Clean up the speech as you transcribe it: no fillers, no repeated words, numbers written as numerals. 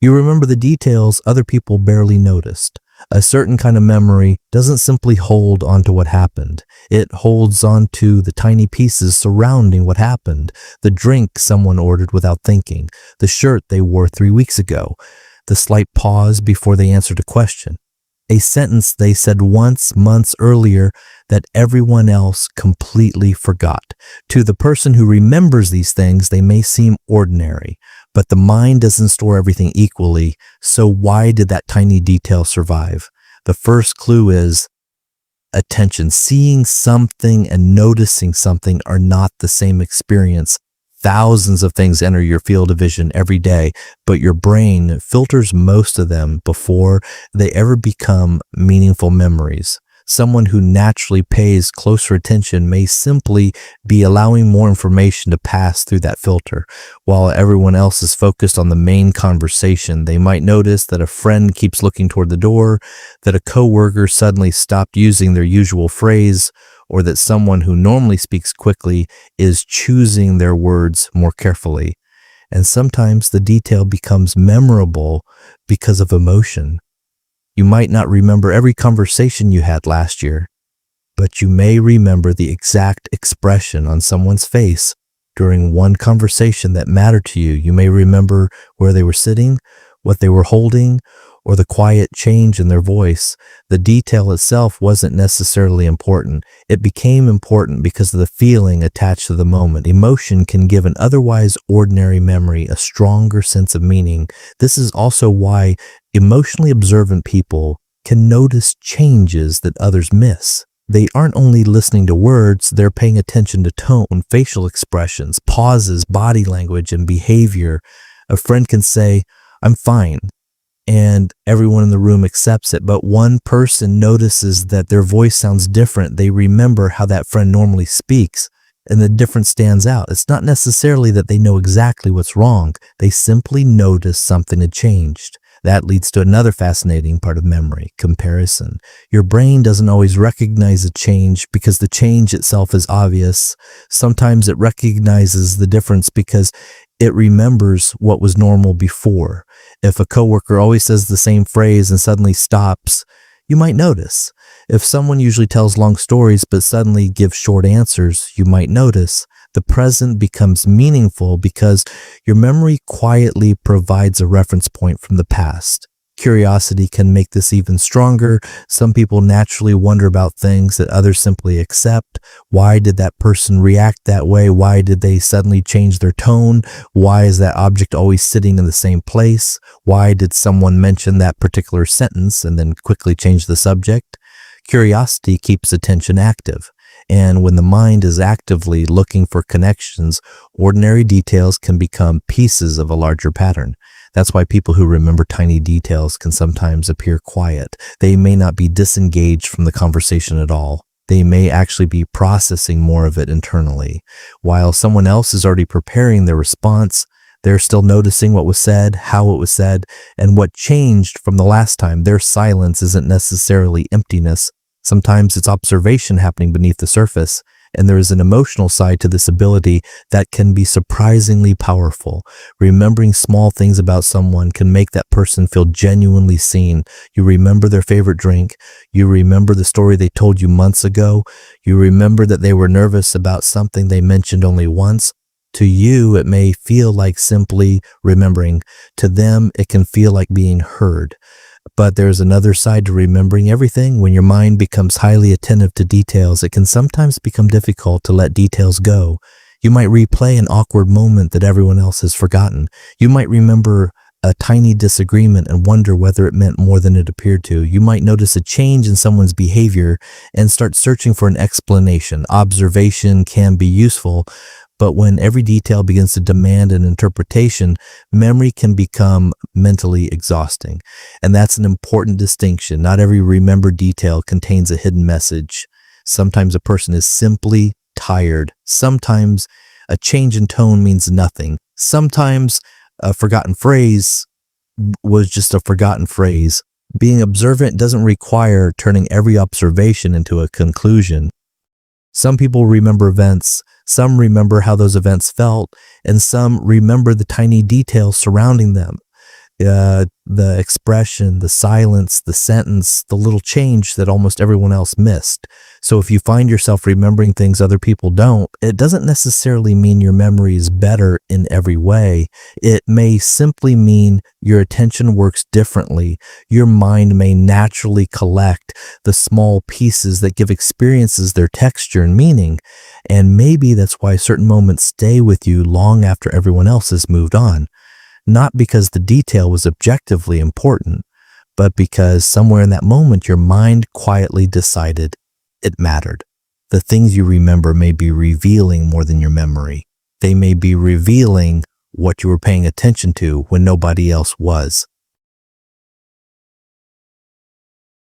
You remember the details other people barely noticed. A certain kind of memory doesn't simply hold onto what happened. It holds onto the tiny pieces surrounding what happened. The drink someone ordered without thinking, the shirt they wore 3 weeks ago, the slight pause before they answered a question, a sentence they said once months earlier that everyone else completely forgot. To the person who remembers these things, they may seem ordinary, but the mind doesn't store everything equally, so why did that tiny detail survive? The first clue is attention. Seeing something and noticing something are not the same experience. Thousands of things enter your field of vision every day, but your brain filters most of them before they ever become meaningful memories. Someone who naturally pays closer attention may simply be allowing more information to pass through that filter. While everyone else is focused on the main conversation, they might notice that a friend keeps looking toward the door, that a coworker suddenly stopped using their usual phrase, or that someone who normally speaks quickly is choosing their words more carefully. And sometimes the detail becomes memorable because of emotion. You might not remember every conversation you had last year, but you may remember the exact expression on someone's face during one conversation that mattered to you. You may remember where they were sitting, what they were holding, or the quiet change in their voice. The detail itself wasn't necessarily important. It became important because of the feeling attached to the moment. Emotion can give an otherwise ordinary memory a stronger sense of meaning. This is also why emotionally observant people can notice changes that others miss. They aren't only listening to words, they're paying attention to tone, facial expressions, pauses, body language, and behavior. A friend can say, "I'm fine," and everyone in the room accepts it, but one person notices that their voice sounds different. They remember how that friend normally speaks, and the difference stands out. It's not necessarily that they know exactly what's wrong. They simply notice something had changed. That leads to another fascinating part of memory, comparison. Your brain doesn't always recognize a change because the change itself is obvious. Sometimes it recognizes the difference because it remembers what was normal before. If a coworker always says the same phrase and suddenly stops, you might notice. If someone usually tells long stories but suddenly gives short answers, you might notice. The present becomes meaningful because your memory quietly provides a reference point from the past. Curiosity can make this even stronger. Some people naturally wonder about things that others simply accept. Why did that person react that way? Why did they suddenly change their tone? Why is that object always sitting in the same place? Why did someone mention that particular sentence and then quickly change the subject? Curiosity keeps attention active. And when the mind is actively looking for connections, ordinary details can become pieces of a larger pattern. That's why people who remember tiny details can sometimes appear quiet. They may not be disengaged from the conversation at all. They may actually be processing more of it internally. While someone else is already preparing their response, they're still noticing what was said, how it was said, and what changed from the last time. Their silence isn't necessarily emptiness. Sometimes it's observation happening beneath the surface, and there is an emotional side to this ability that can be surprisingly powerful. Remembering small things about someone can make that person feel genuinely seen. You remember their favorite drink. You remember the story they told you months ago. You remember that they were nervous about something they mentioned only once. To you, it may feel like simply remembering. To them, it can feel like being heard. But there's another side to remembering everything. When your mind becomes highly attentive to details, it can sometimes become difficult to let details go. You might replay an awkward moment that everyone else has forgotten. You might remember a tiny disagreement and wonder whether it meant more than it appeared to. You might notice a change in someone's behavior and start searching for an explanation. Observation can be useful, but when every detail begins to demand an interpretation, memory can become mentally exhausting. And that's an important distinction. Not every remembered detail contains a hidden message. Sometimes a person is simply tired. Sometimes a change in tone means nothing. Sometimes a forgotten phrase was just a forgotten phrase. Being observant doesn't require turning every observation into a conclusion. Some people remember events, some remember how those events felt, and some remember the tiny details surrounding them. the expression, the silence, the sentence, the little change that almost everyone else missed. So if you find yourself remembering things other people don't, it doesn't necessarily mean your memory is better in every way. It may simply mean your attention works differently. Your mind may naturally collect the small pieces that give experiences their texture and meaning. And maybe that's why certain moments stay with you long after everyone else has moved on. Not because the detail was objectively important, but because somewhere in that moment your mind quietly decided it mattered. The things you remember may be revealing more than your memory. They may be revealing what you were paying attention to when nobody else was.